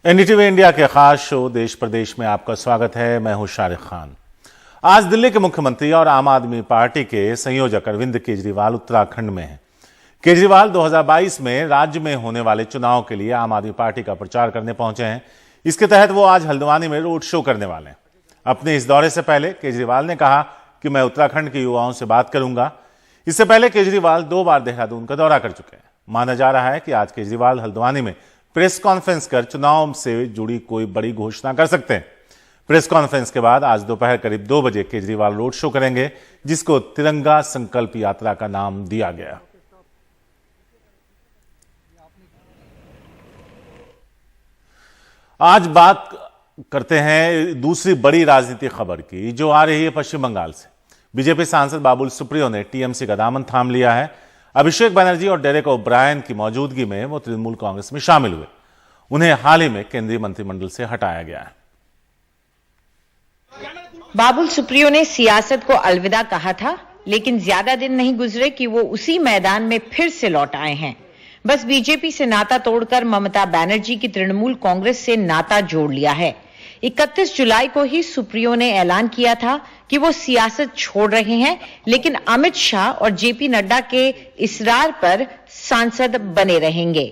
NDTV India के खास show देश प्रदेश में आपका स्वागत है। मैं हूं शारिक खान। आज दिल्ली के मुख्यमंत्री और आम आदमी पार्टी के संयोजक अरविंद केजरीवाल उत्तराखंड में हैं। केजरीवाल 2022 में राज्य में होने वाले चुनाव के लिए आम आदमी पार्टी का प्रचार करने पहुंचे हैं। इसके तहत वो आज हल्द्वानी में रोड शो करने वाले हैं। अपने इस दौरे से पहले केजरीवाल ने कहा कि मैं उत्तराखंड के युवाओं से बात करूंगा। इससे पहले केजरीवाल 2 बार देहरादून का दौरा कर चुके हैं। माना जा रहा है कि आज केजरीवाल हल्द्वानी में प्रेस कॉन्फ्रेंस कर चुनाव से जुड़ी कोई बड़ी घोषणा कर सकते हैं। प्रेस कॉन्फ्रेंस के बाद आज दोपहर करीब 2 बजे केजरीवाल रोड शो करेंगे, जिसको तिरंगा संकल्प यात्रा का नाम दिया गया। आज बात करते हैं दूसरी बड़ी राजनीतिक खबर की, जो आ रही है पश्चिम बंगाल से। बीजेपी सांसद बाबुल सुप्रियो ने टीएमसी का दामन थाम लिया है। अभिषेक बनर्जी और डेरेक ओब्रायन की मौजूदगी में वो तृणमूल कांग्रेस में शामिल हुए। उन्हें हाल ही में केंद्रीय मंत्रिमंडल से हटाया गया है। बाबुल सुप्रियो ने सियासत को अलविदा कहा था, लेकिन ज्यादा दिन नहीं गुजरे कि वो उसी मैदान में फिर से लौट आए हैं। बस बीजेपी से नाता तोड़कर ममता बनर्जी की तृणमूल कांग्रेस से नाता जोड़ लिया है। 31 जुलाई को ही सुप्रियो ने ऐलान किया था कि वो सियासत छोड़ रहे हैं, लेकिन अमित शाह और जेपी नड्डा के इसरार पर सांसद बने रहेंगे।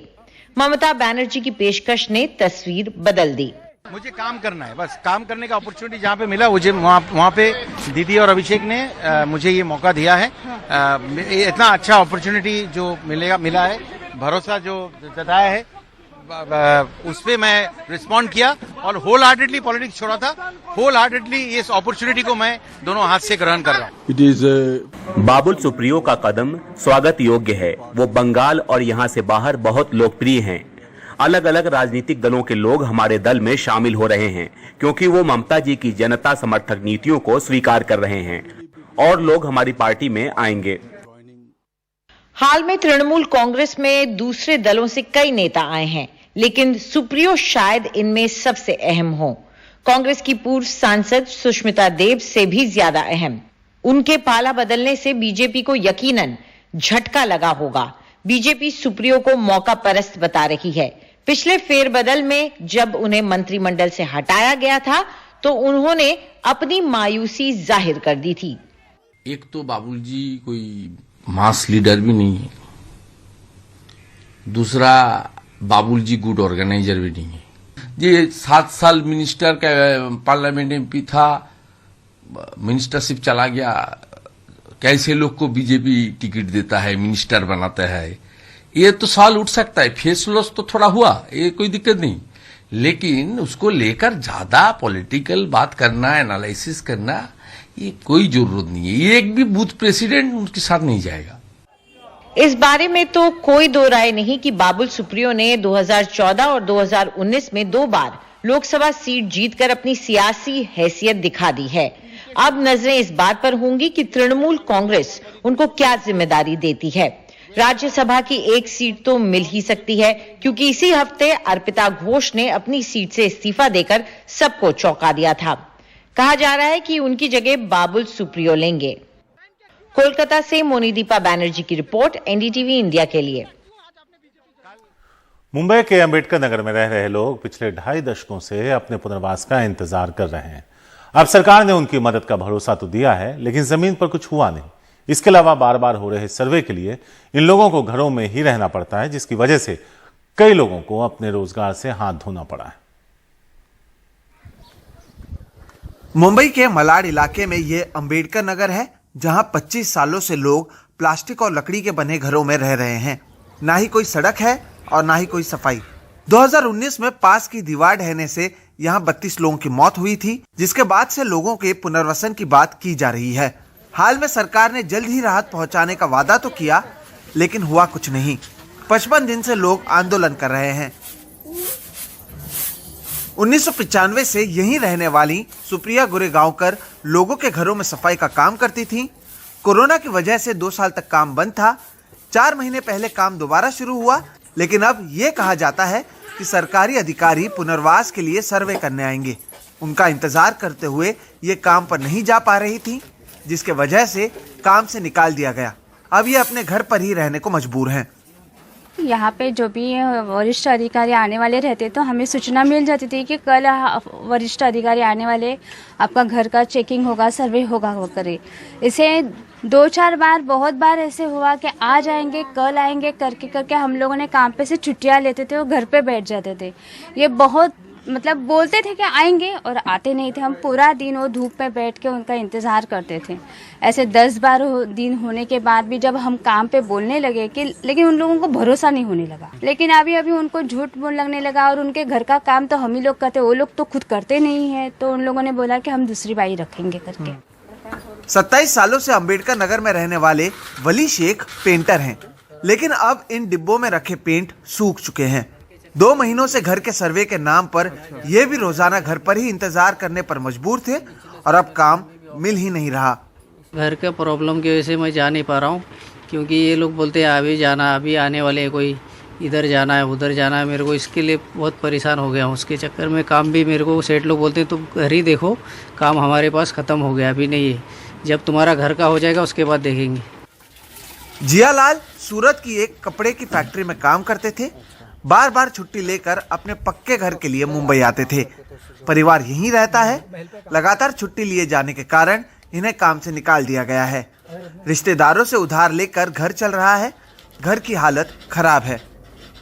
ममता बनर्जी की पेशकश ने तस्वीर बदल दी। मुझे काम करना है, बस काम करने का अपॉर्चुनिटी जहाँ पे मिला मुझे वहाँ पे दीदी और अभिषेक ने मुझे ये मौका दिया है। इतना अच्छा अपॉर्चुनिटी जो मिला है, भरोसा जो जताया है, उस पे मैं रिस्पॉन्ड किया और होल हार्टेडली पॉलिटिक्स छोड़ा था। होल हार्टेडली इस अपॉर्चुनिटी को मैं दोनों हाथ से ग्रहण कर रहा हूँ। बाबुल सुप्रियो का कदम स्वागत योग्य है। वो बंगाल और यहाँ से बाहर बहुत लोकप्रिय हैं। अलग अलग राजनीतिक दलों के लोग हमारे दल में शामिल हो रहे हैं, क्योंकि वो ममता जी की जनता समर्थक नीतियों को स्वीकार कर रहे हैं। और लोग हमारी पार्टी में आएंगे। हाल में तृणमूल कांग्रेस में दूसरे दलों से कई नेता आए हैं, लेकिन सुप्रियो शायद इनमें सबसे अहम हो। कांग्रेस की पूर्व सांसद सुष्मिता देव से भी ज्यादा अहम। उनके पाला बदलने से बीजेपी को यकीनन झटका लगा होगा। बीजेपी सुप्रियो को मौका परस्त बता रही है। पिछले फेरबदल में जब उन्हें मंत्रिमंडल से हटाया गया था, तो उन्होंने अपनी मायूसी जाहिर कर दी थी। एक तो बाबुल जी कोई मास लीडर भी नहीं है, दूसरा बाबुल जी गुड ऑर्गेनाइजर भी नहीं है। ये 7 साल मिनिस्टर का पार्लियामेंट एमपी था, मिनिस्टरशिप चला गया। कैसे लोग को बीजेपी टिकट देता है, मिनिस्टर बनाता है, ये तो सवाल उठ सकता है। फेस लॉस तो थोड़ा हुआ, ये कोई दिक्कत नहीं, लेकिन उसको लेकर ज्यादा पॉलिटिकल बात करना, एनालिसिस करना, ये कोई जरूरत नहीं है। ये एक भी बूथ प्रेसिडेंट उनके साथ नहीं जाएगा। इस बारे में तो कोई दो राय नहीं कि बाबुल सुप्रियो ने 2014 और 2019 में 2 बार लोकसभा सीट जीतकर अपनी सियासी हैसियत दिखा दी है। अब नजरें इस बात पर होंगी कि तृणमूल कांग्रेस उनको क्या जिम्मेदारी देती है। राज्यसभा की 1 सीट तो मिल ही सकती है, क्योंकि इसी हफ्ते अर्पिता घोष ने अपनी सीट से इस्तीफा देकर सबको चौंका दिया था। कहा जा रहा है कि उनकी जगह बाबुल सुप्रियो लेंगे। कोलकाता से मोनीदीपा बैनर्जी की रिपोर्ट, एनडीटीवी इंडिया के लिए। मुंबई के अंबेडकर नगर में रह रहे लोग पिछले 2.5 दशकों से अपने पुनर्वास का इंतजार कर रहे हैं। अब सरकार ने उनकी मदद का भरोसा तो दिया है, लेकिन जमीन पर कुछ हुआ नहीं। इसके अलावा बार बार हो रहे सर्वे के लिए इन लोगों को घरों में ही रहना पड़ता है, जिसकी वजह से कई लोगों को अपने रोजगार से हाथ धोना पड़ा है। मुंबई के मलाड इलाके में ये अंबेडकर नगर है, जहां 25 सालों से लोग प्लास्टिक और लकड़ी के बने घरों में रह रहे हैं। ना ही कोई सड़क है और ना ही कोई सफाई। 2019 में पास की दीवार ढहने से यहां 32 लोगों की मौत हुई थी, जिसके बाद से लोगों के पुनर्वसन की बात की जा रही है। हाल में सरकार ने जल्द ही राहत पहुंचाने का वादा तो किया, लेकिन हुआ कुछ नहीं। 55 दिन से लोग आंदोलन कर रहे हैं। 1995 से यहीं रहने वाली सुप्रिया गुरेगांवकर लोगों के घरों में सफाई का काम करती थी। कोरोना की वजह से 2 साल तक काम बंद था। 4 महीने पहले काम दोबारा शुरू हुआ, लेकिन अब ये कहा जाता है कि सरकारी अधिकारी पुनर्वास के लिए सर्वे करने आएंगे। उनका इंतजार करते हुए ये काम पर नहीं जा पा रही थी, जिसके वजह से काम से निकाल दिया गया। अब ये अपने घर पर ही रहने को मजबूर हैं। यहाँ पे जो भी वरिष्ठ अधिकारी आने वाले रहते तो हमें सूचना मिल जाती थी कि कल वरिष्ठ अधिकारी आने वाले, आपका घर का चेकिंग होगा, सर्वे होगा करे। इसे 2-4 बार, बहुत बार ऐसे हुआ कि आज आएंगे कल आएंगे करके करके हम लोगों ने काम पे से छुट्टियाँ लेते थे और घर पे बैठ जाते थे। ये बहुत मतलब बोलते थे कि आएंगे और आते नहीं थे। हम पूरा दिन वो धूप में बैठ के उनका इंतज़ार करते थे। ऐसे 10-12 दिन होने के बाद भी जब हम काम पे बोलने लगे कि लेकिन उन लोगों को भरोसा नहीं होने लगा। लेकिन अभी उनको झूठ बोल लगने लगा और उनके घर का काम तो हम ही लोग करते, वो लोग तो खुद करते नहीं है। तो उन लोगों ने बोला कि हम दूसरी बाई रखेंगे करके। 27 सालों से अंबेडकर नगर में रहने वाले वली शेख पेंटर हैं, लेकिन अब इन डिब्बों में रखे पेंट सूख चुके हैं। 2 महीनों से घर के सर्वे के नाम पर ये भी रोजाना घर पर ही इंतजार करने पर मजबूर थे और अब काम मिल ही नहीं रहा। घर के प्रॉब्लम की वजह से मैं जा नहीं पा रहा हूँ, क्योंकि ये लोग बोलते हैं अभी जाना, अभी आने वाले, कोई इधर जाना है उधर जाना है। मेरे को इसके लिए बहुत परेशान हो गया हूँ। उसके चक्कर में काम भी मेरे को सेठ लोग बोलते हैं तुम घर ही देखो, काम हमारे पास ख़त्म हो गया, अभी नहीं है, जब तुम्हारा घर का हो जाएगा उसके बाद देखेंगे। जियालाल सूरत की एक कपड़े की फैक्ट्री में काम करते थे। बार बार छुट्टी लेकर अपने पक्के घर के लिए मुंबई आते थे। परिवार यहीं रहता है। लगातार छुट्टी लिए जाने के कारण इन्हें काम से निकाल दिया गया है। रिश्तेदारों से उधार लेकर घर चल रहा है। घर की हालत खराब है।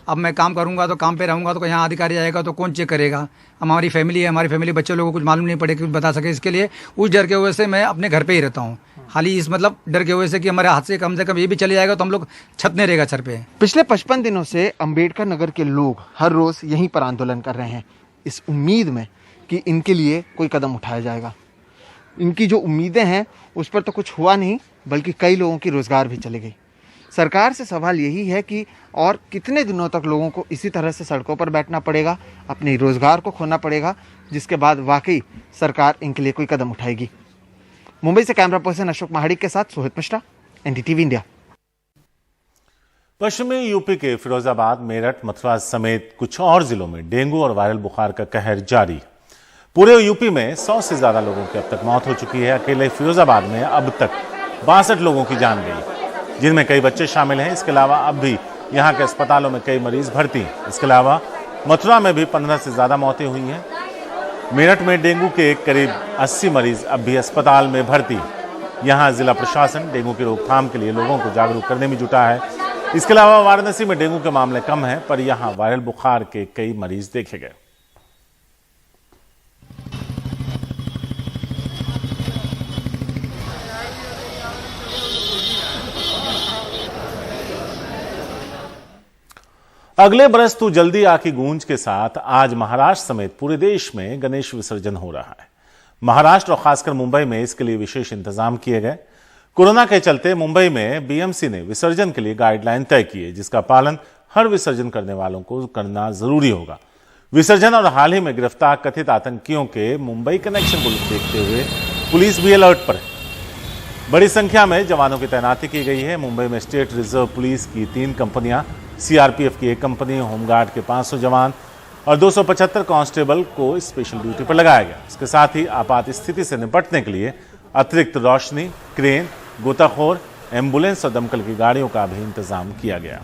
अब मैं काम करूंगा तो काम पे रहूंगा तो यहाँ अधिकारी आएगा तो कौन चेक करेगा। हमारी फैमिली है, हमारी फैमिली बच्चों लोगों को कुछ मालूम नहीं पड़े, कुछ बता सके। इसके लिए उस डर के वजह से मैं अपने घर पे ही रहता हूँ। हाली इस मतलब डर के वजह से कि हमारे हाथ से कम ये भी चले जाएगा तो हम लोग छत नहीं रहेगा सर पे। पिछले 55 दिनों से अंबेडकर नगर के लोग हर रोज यहीं पर आंदोलन कर रहे हैं, इस उम्मीद में कि इनके लिए कोई कदम उठाया जाएगा। इनकी जो उम्मीदें हैं उस पर तो कुछ हुआ नहीं, बल्कि कई लोगों की रोजगार भी चली गई। सरकार से सवाल यही है कि और कितने दिनों तक लोगों को इसी तरह से सड़कों पर बैठना पड़ेगा, अपने रोजगार को खोना पड़ेगा, जिसके बाद वाकई सरकार इनके लिए कोई कदम उठाएगी। मुंबई से कैमरा पर्सन अशोक महाड़ी के साथ सोहित मिश्रा, एनडीटीवी इंडिया। पश्चिमी यूपी के फिरोजाबाद, मेरठ, मथुरा समेत कुछ और जिलों में डेंगू और वायरल बुखार का कहर जारी है। पूरे यूपी में 100 से ज्यादा लोगों की अब तक मौत हो चुकी है। अकेले फिरोजाबाद में अब तक 62 लोगों की जान गई, जिनमें कई बच्चे शामिल हैं। इसके अलावा अब भी यहाँ के अस्पतालों में कई मरीज भर्ती हैं। इसके अलावा मथुरा में भी 15 से ज्यादा मौतें हुई हैं। मेरठ में डेंगू के करीब 80 मरीज अब भी अस्पताल में भर्ती। यहाँ जिला प्रशासन डेंगू की रोकथाम के लिए लोगों को जागरूक करने में जुटा है। इसके अलावा वाराणसी में डेंगू के मामले कम हैं, पर यहाँ वायरल बुखार के कई मरीज देखे गए। अगले बरस तू जल्दी आ की गूंज के साथ आज महाराष्ट्र समेत पूरे देश में गणेश विसर्जन हो रहा है। महाराष्ट्र और खासकर मुंबई में इसके लिए विशेष इंतजाम किए गए। कोरोना के चलते मुंबई में बीएमसी ने विसर्जन के लिए गाइडलाइन तय की है, जिसका पालन हर विसर्जन करने वालों को करना जरूरी होगा। विसर्जन और हाल ही में गिरफ्तार कथित आतंकियों के मुंबई कनेक्शन को देखते हुए पुलिस भी अलर्ट पर है। बड़ी संख्या में जवानों की तैनाती की गई है। मुंबई में स्टेट रिजर्व पुलिस की 3 कंपनियां, सीआरपीएफ की 1 कंपनी, होमगार्ड के 500 जवान और 275 कांस्टेबल को स्पेशल ड्यूटी पर लगाया गया। इसके साथ ही आपात स्थिति से निपटने के लिए अतिरिक्त रोशनी, क्रेन, गोताखोर, एम्बुलेंस और दमकल की गाड़ियों का भी इंतजाम किया गया।